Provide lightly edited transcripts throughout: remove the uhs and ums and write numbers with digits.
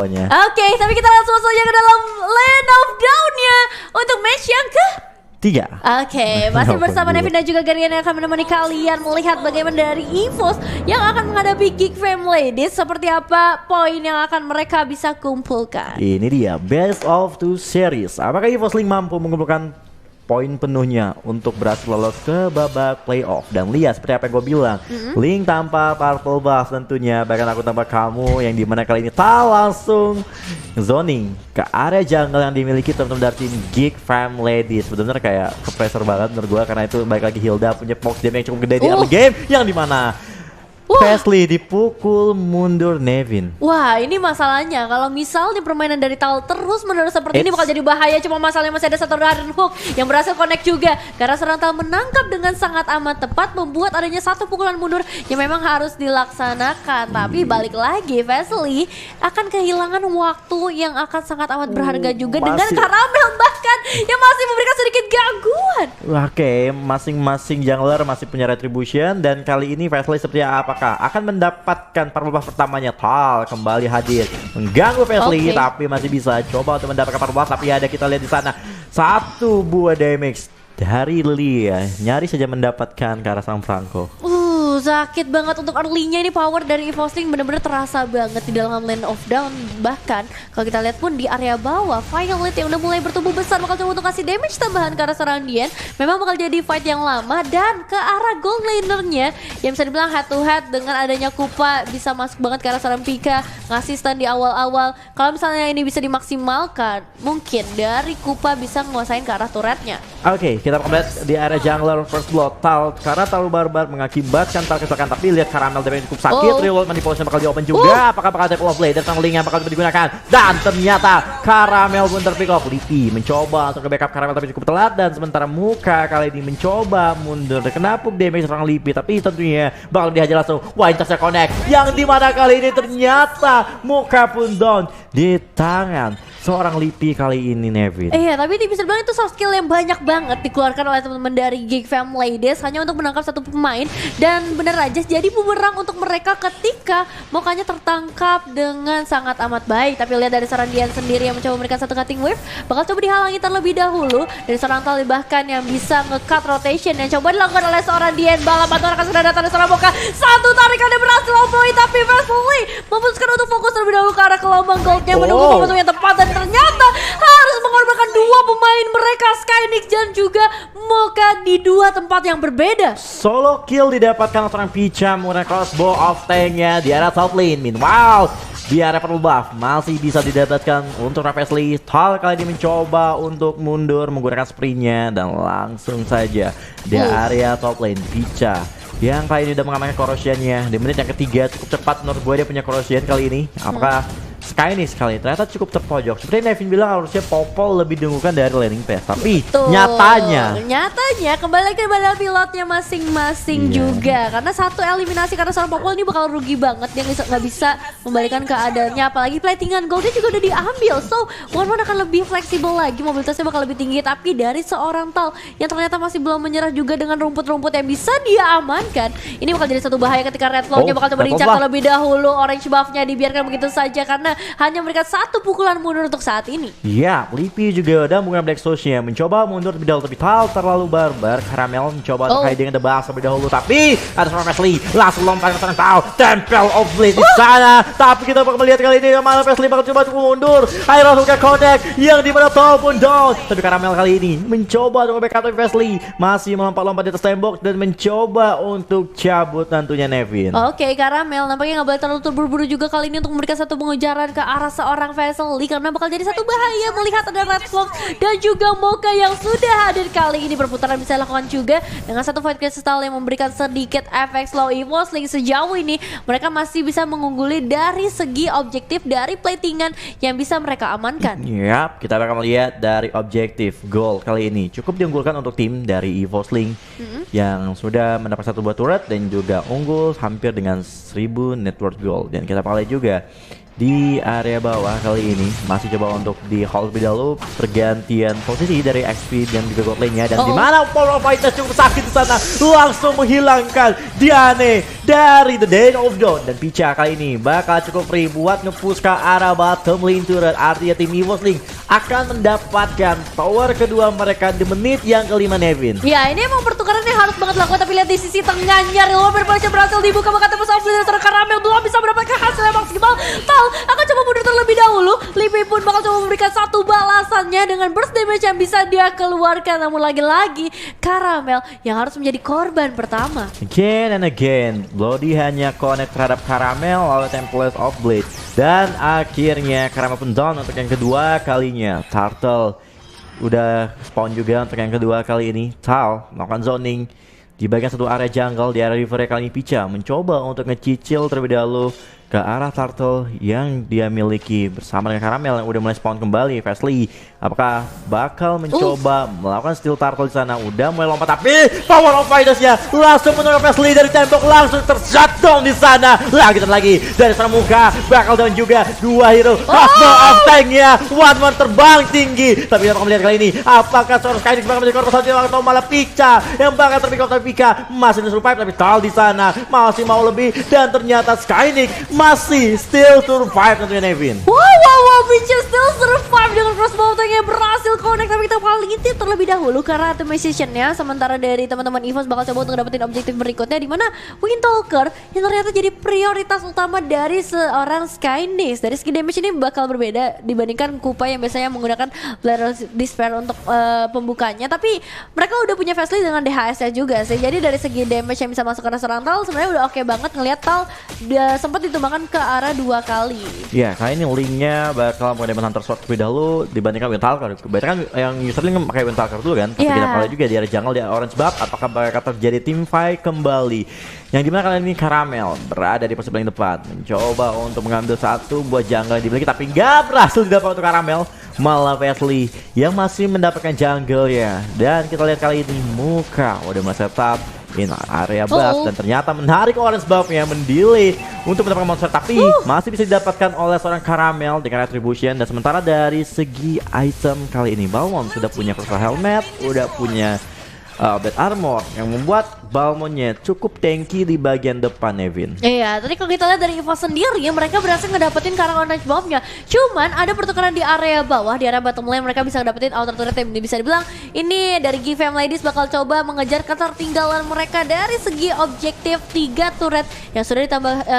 Oke, tapi kita langsung saja ke dalam Land of Dawn-nya untuk match yang ke 3. Oke, masih bersama Nevin dan juga Garian yang akan menemani kalian melihat bagaimana dari EVOS yang akan menghadapi Geek Fam Ladies. Seperti apa poin yang akan mereka bisa kumpulkan. Ini dia best of 2 series. Apakah EVOS Link mampu mengumpulkan poin penuhnya untuk berhasil lolos ke babak playoff? Dan lihat seperti apa yang gue bilang, Link tanpa purple buff tentunya, bahkan aku tanpa kamu, yang dimana kali ini langsung zoning ke area jungle yang dimiliki teman-teman dari tim Geek Fam Ladies. Benar-benar kayak kepressure banget menurut gue, karena itu baik lagi Hilda punya box damage yang cukup gede di early game, yang dimana Fastly dipukul mundur Nevin. Wah, ini masalahnya kalau misalnya permainan dari Tal terus menerus seperti ini bakal jadi bahaya. Cuma masalahnya masih ada satu Radiant Hook yang berhasil connect juga, karena serang Tal menangkap dengan sangat amat tepat, membuat adanya satu pukulan mundur yang memang harus dilaksanakan. Tapi balik lagi, Fastly akan kehilangan waktu yang akan sangat amat berharga juga dengan Karamel bahkan yang masih memberikan sedikit gangguan. Oke, masing-masing jungler masih punya retribution, dan kali ini Fastly seperti apakah akan mendapatkan purple buff pertamanya? Tal kembali hadir mengganggu Fastly, tapi masih bisa coba untuk mendapatkan purple buff. Tapi ada, kita lihat di sana satu buah damage dari Lee ya, nyaris saja mendapatkan ke arah sang Franco. Sakit banget untuk early-nya ini. Power dari EVOS Link bener-bener terasa banget di dalam Land of Dawn. Bahkan kalau kita lihat pun di area bawah, Violet yang udah mulai bertumbuh besar bakal coba untuk kasih damage tambahan ke arah serang Dian. Memang bakal jadi fight yang lama, dan ke arah gold laner-nya yang bisa dibilang head to head dengan adanya Kupa bisa masuk banget ke arah serang Pika, ngasih stun di awal-awal. Kalau misalnya ini bisa dimaksimalkan, mungkin dari Kupa bisa nguasain ke arah turretnya. Oke, kita lihat di area jungler first blood Tal, karena terlalu barbar mengakibatkan Tal kecelakaan. Tapi lihat Karamel damage cukup sakit. Reload manipulation bakal di open juga. Apakah bakal tap off blade datang Link yang bakal digunakan, dan ternyata Karamel pun terpick off. Lipi mencoba untuk ke-backup Karamel tapi cukup telat, dan sementara Muka kali ini mencoba mundur kena puck damage serang Lipi, tapi tentunya bakal dihajar langsung. Wah, intercept connect yang dimana kali ini ternyata Muka pun down di tangan seorang Lipi kali ini, Nevin. Iya, tapi bisa bilang itu soft skill yang banyak banget dikeluarkan oleh teman-teman dari Geek Fam Ladies hanya untuk menangkap satu pemain, dan bener aja jadi bumerang untuk mereka ketika Mokanya tertangkap dengan sangat amat baik. Tapi lihat dari seorang Dian sendiri yang mencoba memberikan satu cutting wave, bakal coba dihalangi terlebih dahulu dari seorang Tal, bahkan yang bisa nge-cut rotation yang coba dilakukan oleh seorang Dian. Bala bantuan akan sudah datang dari seorang Moka, satu tarikan yang berhasil offload, tapi Fastly memutuskan untuk fokus terlebih dahulu ke arah gelombang goldnya, menunggu momentum yang tepat, dan ternyata harus mengorbankan dua pemain mereka, Skynix dan juga Moka, di dua tempat yang berbeda. Solo kill didapatkan seorang Picha menggunakan crossbow of tanknya di area top lane. Meanwhile, di area purple buff masih bisa didapatkan untuk Fastly. Tal kali ini mencoba untuk mundur menggunakan sprintnya, dan langsung saja di area top lane Picha yang kali ini udah mengamankan corrosionnya di menit yang ketiga. Cukup cepat menurut gue dia punya corrosion kali ini. Apakah Skynix kali ternyata cukup terpojok? Seperti Nevin bilang, harusnya Popol lebih diunggulkan dari laning pass, tapi nyatanya kembali lagi pada pilotnya masing-masing juga, karena satu eliminasi karena seorang Popol ini bakal rugi banget. Dia nggak bisa membalikan keadaannya, apalagi platingan goldnya juga udah diambil. So One akan lebih fleksibel lagi, mobilitasnya bakal lebih tinggi. Tapi dari seorang Tal yang ternyata masih belum menyerah juga dengan rumput-rumput yang bisa dia amankan, ini bakal jadi satu bahaya ketika red claw-nya bakal coba diincar terlebih dahulu. Orange buff-nya dibiarkan begitu saja karena hanya memberikan satu pukulan mundur untuk saat ini. Ya, Lipi juga udah menggunakan Black Source-nya, mencoba mundur lebih dahulu, tapi Tal terlalu barbar. Karamel mencoba untuk hiding the box terlebih dahulu, tapi ada seorang Fastly langsung lompat ke sana. Tal tempel of blade di sana, tapi kita bakal melihat kali ini malah Fastly bakal coba untuk mundur. Ayo langsung ke connect yang dimana Tal pun down, tapi Karamel kali ini mencoba untuk backup, tapi Fastly masih melompat-lompat di atas tembok dan mencoba untuk cabut tentunya, Nevin. Oke, Karamel nampaknya nggak boleh terlalu terburu-buru juga kali ini untuk memberikan satu pengejaran ke arah seorang Fastly, karena bakal jadi satu bahaya melihat ada Red Fox dan juga Moka yang sudah hadir kali ini. Perputaran bisa dilakukan juga dengan satu fight crystal yang memberikan sedikit efek slow. EVOS Link sejauh ini mereka masih bisa mengungguli dari segi objektif dari platingan yang bisa mereka amankan. Yap, kita bakal melihat dari objektif gold kali ini cukup diunggulkan untuk tim dari EVOS Link yang sudah mendapat satu buah turret dan juga unggul hampir dengan 1000 net worth gold. Dan kita bakal lihat juga di area bawah kali ini masih coba untuk di hold lebih dahulu pergantian posisi dari XP dan juga gold lane-nya dan dimana Power of Fighters cukup sakit di sana langsung menghilangkan Diane dari The Day of Dawn dan Picha kali ini bakal cukup free buat nge-push ke arah bottom lane turret. Artinya tim EVOS Link akan mendapatkan tower kedua mereka di menit yang kelima, Nevin. Ya, ini emang pertukaran yang harus banget dilakukan, tapi lihat di sisi tengahnya Revolver berhasil dibuka, maka tembus off leader seorang Karamel belum bisa mendapatkan hasil yang maksimal. Tal akan coba mundur terlebih dahulu. Lipi pun bakal coba memberikan satu balasannya dengan burst damage yang bisa dia keluarkan. Namun lagi-lagi Karamel yang harus menjadi korban pertama. Again and again, Bloody hanya connect terhadap Karamel lalu Template of Blade. Dan akhirnya Karamel pun down untuk yang kedua kalinya. Turtle udah spawn juga untuk yang kedua kali ini. Tal melakukan zoning di bagian satu area jungle di area river kali ini. Picha mencoba untuk ngecicil terlebih dahulu ke arah Turtle yang dia miliki bersama dengan Karamel yang udah mulai spawn kembali. Fastly apakah bakal mencoba melakukan steal Turtle di sana? Udah mulai lompat tapi Power of Fighters-nya langsung menurut Fastly dari tembok langsung tershutdown di sana. Lagi dan lagi dari sana muka bakal down juga dua hero. Crossbow of Tank-nya one terbang tinggi tapi kita melihat kali ini apakah seorang Skydick bakal menjadi korban saja atau malah Picha yang bakal terpick off. Tapi Pika masih survive tapi Tal di sana masih mau lebih dan ternyata Skydick masih still survive tentunya, Nevin. Wow, Picha still survive dengan crossbow tank yang berhasil connect, tapi kita bakal ngintip terlebih dahulu karena automation-nya. Sementara dari teman-teman EVOS bakal coba untuk dapetin objektif berikutnya di mana Windtalker yang ternyata jadi prioritas utama dari seorang Skynix. Dari segi damage ini bakal berbeda dibandingkan Kupa yang biasanya menggunakan Blade of Despair untuk pembukanya, tapi mereka udah punya Fastly dengan DHS-nya juga sih. Jadi dari segi damage yang bisa masuk ke serang Tal sebenarnya udah oke banget. Ngelihat Tal dia sempat ditumbangkan ke arah 2 kali. Ya, kali ini linknya bakal menggunakan Hunter Sword lebih dahulu dibandingkan Windtalker. Kebanyakan kan yang user link pakai Windtalker dulu kan. Tapi kita kali juga di area jungle di orange buff. Apakah bakal terjadi team fight kembali? Yang dimana kali ini Karamel berada di posisi paling depan, mencoba untuk mengambil satu buah jungle yang dimiliki tapi nggak berhasil didapat untuk Karamel. Malah Fastly yang masih mendapatkan jungle ya. Dan kita lihat kali ini muka udah mulai setup in area buff dan ternyata menarik orange buff-nya mendelay untuk mendapatkan monster tapi masih bisa didapatkan oleh seorang Karamel dengan retribution. Dan sementara dari segi item kali ini Balmond sudah punya crystal helmet, udah punya bed armor yang membuat Balmonnya cukup tanky di bagian depan, Nevin. Iya, tadi kalau kita lihat dari EVOS sendiri mereka berhasil ngedapetin karang orange bomb-nya. Cuman ada pertukaran di area bawah, di area bottom lane mereka bisa ngedapetin outer turret yang bisa dibilang ini dari GFM Ladies bakal coba mengejar ketertinggalan mereka dari segi objektif 3 turret yang sudah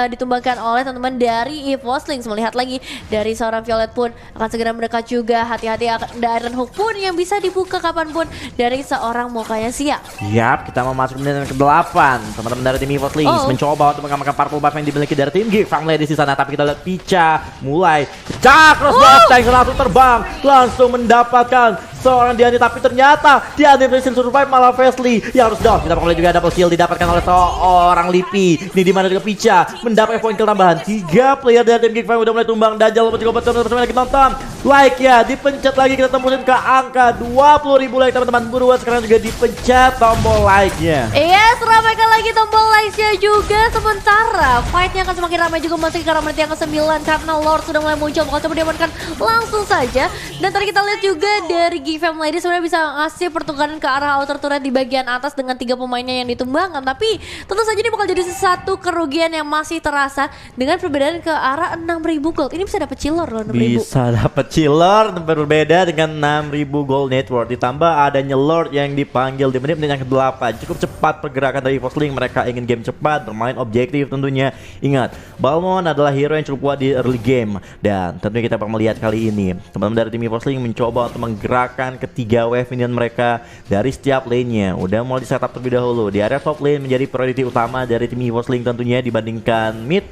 ditumbangkan oleh teman-teman dari EVOS Link. Melihat lagi dari seorang Violet pun akan segera mendekat juga. Hati-hati ada Iron Hook pun yang bisa dibuka kapanpun dari seorang Mokanya siap. Yap, kita mau masuk menit ke-8. Teman-teman dari tim EVOS Link mencoba untuk mengamankan purple buff yang dimiliki dari tim GFM Ladies di sana. Tapi kita lihat Picha mulai crossbow tank langsung terbang, langsung mendapatkan seorang Diane tapi ternyata Diane berhasil survive malah Fastly yang harus down. Kita bakal juga double kill didapatkan oleh seorang Lipi. Ini dimana juga Picha mendapat poin kill tambahan. 3 player dari tim GFM udah mulai tumbang. Dajjal coba bersama lagi nonton. Like ya, dipencet lagi kita tembusin ke angka 20.000 like teman-teman. Buruan sekarang juga dipencet tombol like-nya. Yes, ramaikan lagi tombol like-nya juga. Sementara fight-nya akan semakin ramai juga masuk ke arah menit yang ke-9 karena Lord sudah mulai muncul. Bakal coba diamankan langsung saja. Dan tadi kita lihat juga dari GFM Ladies sebenarnya bisa ngasih pertukaran ke arah outer turret di bagian atas dengan 3 pemainnya yang ditumbangkan. Tapi tentu saja ini bakal jadi satu kerugian yang masih terasa dengan perbedaan ke arah 6.000 gold. Ini bisa dapat chiller loh 6.000. Bisa dapat chiller berbeda dengan 6.000 gold network. Ditambah adanya Lord yang dipanggil di menit-menit yang ke-8. Cukup cepat pergerakan dari EVOS Link. Mereka ingin game cepat, bermain objektif tentunya. Ingat, Balmond adalah hero yang cukup kuat di early game. Dan tentunya kita bakal melihat kali ini teman-teman dari tim EVOS Link mencoba untuk menggerakkan ketiga wave minion mereka dari setiap lane-nya. Udah mulai di setup terlebih dahulu. Di area top lane menjadi priority utama dari tim EVOS Link tentunya dibandingkan mid.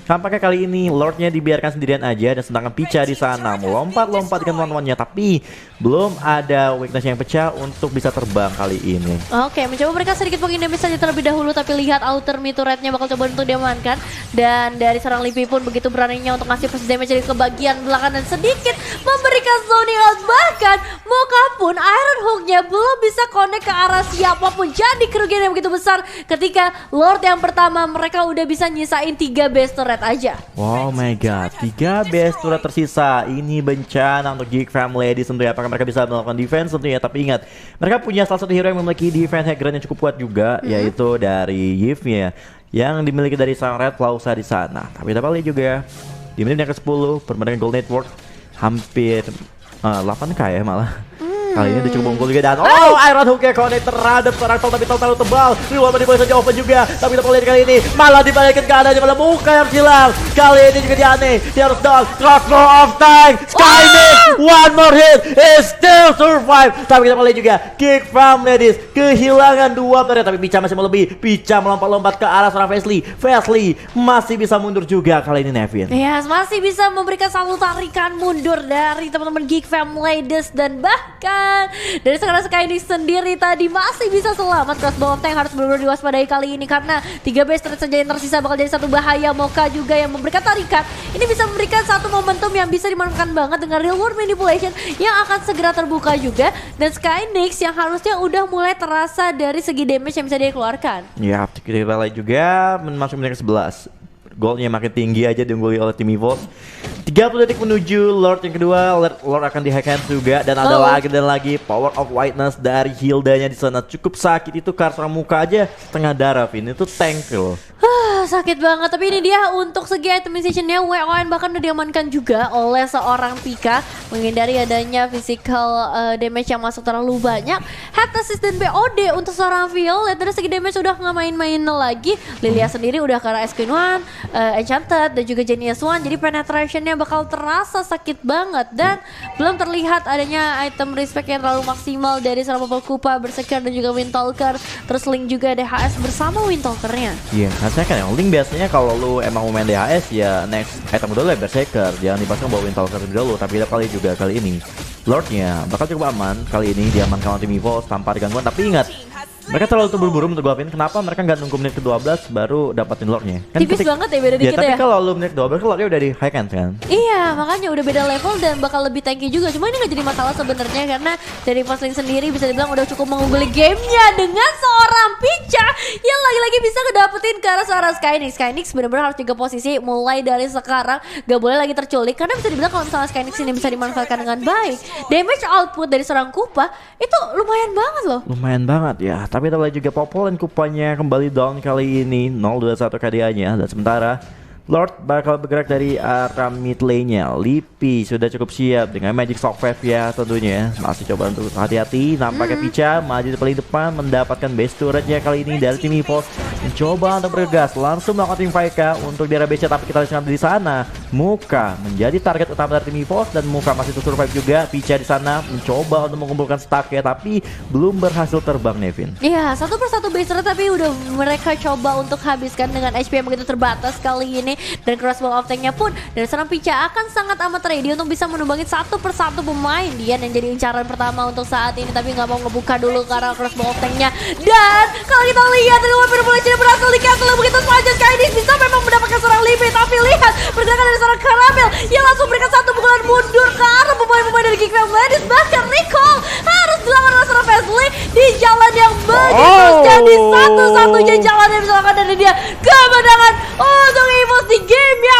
Tampaknya kali ini Lordnya dibiarkan sendirian aja dan sedangkan Picha di sana melompat-lompat dengan teman-temannya tapi belum ada weakness yang pecah untuk bisa terbang kali ini. Oke, mencoba mereka sedikit poin damage saja terlebih dahulu tapi lihat outer mid turretnya bakal coba untuk diamankan dan dari seorang Lipi pun begitu beraninya untuk ngasih push damage dari ke bagian belakang dan sedikit memberikan zoning out. Bahkan Moka pun Iron Hook-nya belum bisa connect ke arah siapapun. Jadi kerugian yang begitu besar ketika Lord yang pertama mereka udah bisa nyisain 3 base turret. turret aja. Oh my god, 3 base turret tersisa. Ini bencana untuk Geek Fam Ladies tentunya. Apakah mereka bisa melakukan defense tentunya? Tapi ingat, mereka punya salah satu hero yang memiliki defense high ground yang cukup kuat juga, yaitu dari Yves-nya yang dimiliki dari sang Red Clausa di sana. Tapi kita lihat juga di menit yang ke-10 permainan Gold Network hampir 8k ya malah. Kali ini udah cukup unggul juga dan Iron Hook ya connect terhadap seorang Tol tapi Tol terlalu tebal. Reward Money Boy saja open juga. Tapi kita lihat kali ini malah dibalikin ke adanya malah muka yang silang. Kali ini juga dia aneh. Dia harus down. Crossbow of tank. Skynix. One more hit. Is still survive. Tapi kita lihat juga Geek Fam Ladies kehilangan 2 player. Tapi Picha masih mau lebih. Picha melompat-lompat ke arah seorang Fastly. Fastly masih bisa mundur juga kali ini Nevin. Yes, masih bisa memberikan satu tarikan mundur dari teman-teman Geek Fam Ladies dan bahkan dari sekarang Skynix sendiri tadi masih bisa selamat. Crossbow of Tank harus benar-benar diwaspadai kali ini karena 3 base turret saja yang tersisa bakal jadi satu bahaya. Mocha juga yang memberikan tarikan. Ini bisa memberikan satu momentum yang bisa dimanfaatkan banget dengan real world manipulation yang akan segera terbuka juga. Dan Skynix yang harusnya udah mulai terasa dari segi damage yang bisa dia keluarkan. Ya, kita lihat juga masuk menit ke-11. Goalnya makin tinggi aja diungguli oleh tim EVOS. 30 detik menuju Lord yang kedua. Lord akan di-hack juga dan ada lagi dan lagi power of whiteness dari Hildanya di sana. Cukup sakit itu karena muka aja setengah darah, Vin. Itu tank loh. Sakit banget, tapi ini dia untuk segi itemization-nya WON bahkan udah diamankan juga oleh seorang Pika menghindari adanya physical damage yang masuk terlalu banyak. Head assist dan BOD untuk seorang Phil. Lihat dari segi damage udah nggak main-main lagi. Lilia sendiri udah ke arah Queen One, Enchanted dan juga Genius One. Jadi penetrationnya bakal terasa sakit banget dan belum terlihat adanya item respect yang terlalu maksimal dari seorang Popol Kupa, Berserker dan juga Windtalker. Terus Link juga DHS bersama Windtalkernya. Iya, harusnya kan yang Link biasanya kalau lu emang mau main DHS ya next item dulu ya Berserker. Jangan dipasang bawa Windtalker dulu. Tapi kali juga kali ini Lordnya bakal cukup aman. Kali ini diamankan oleh tim EVOS tanpa ada gangguan. Tapi ingat, mereka terlalu terburu-buru menurut gua, Pin. Kenapa mereka nggak nunggu menit ke-12 baru dapatin Lordnya? Kan tipis banget ya beda dikit tapi ya. kalau lu menit ke-12 kan Lordnya udah di high end kan? Iya, makanya udah beda level dan bakal lebih tanky juga. Cuma ini nggak jadi masalah sebenarnya karena dari Fastlink sendiri bisa dibilang udah cukup mengungguli gamenya dengan seorang Picha yang lagi-lagi bisa ngedapetin ke arah seorang Skynix. Skynix benar-benar harus jaga posisi mulai dari sekarang, gak boleh lagi terculik karena bisa dibilang kalau misalnya Skynix ini bisa dimanfaatkan dengan baik, damage output dari seorang Kupa itu lumayan banget loh. Lumayan banget ya. Tapi kita lihat juga Popol dan Kupanya kembali down kali ini 0-21 KDA-nya. Dan sementara Lord bakal bergerak dari arah mid lane-nya. Lipi sudah cukup siap dengan Magic Shockwave ya tentunya. Masih coba untuk hati-hati. Nampaknya Picha maju di paling depan mendapatkan base turretnya kali ini dari tim EVOS. Mencoba untuk bergegas langsung melakukan tim Faika untuk di area base-nya. Tapi kita lihat di sana Muka menjadi target utama dari tim EVOS dan Muka masih terus survive juga. Picha di sana mencoba untuk mengumpulkan stack-nya tapi belum berhasil terbang, Nevin. Iya, satu persatu base turret tapi udah mereka coba untuk habiskan dengan HP yang begitu terbatas kali ini. Dan crossbow of tanknya pun dari seorang Picha akan sangat amat ready untuk bisa menumbangin satu persatu pemain. Dia yang jadi incaran pertama untuk saat ini tapi nggak mau ngebuka dulu karena crossbow of tanknya. Dan kalau kita lihat dari manipulation berhasil di cancel begitu saja. Skynix bisa memang mendapatkan seorang Libby tapi lihat pergerakan dari seorang Caramel yang langsung berikan satu pukulan mundur ke arah pemain-pemain dari Geek Fam Ladies. Bahkan recall harus dilakukan oleh seorang Fastly di jalan yang begitu jadi satu-satunya jalan yang bisa dilakukan dari dia kemenangan untuk EVOS di game ya.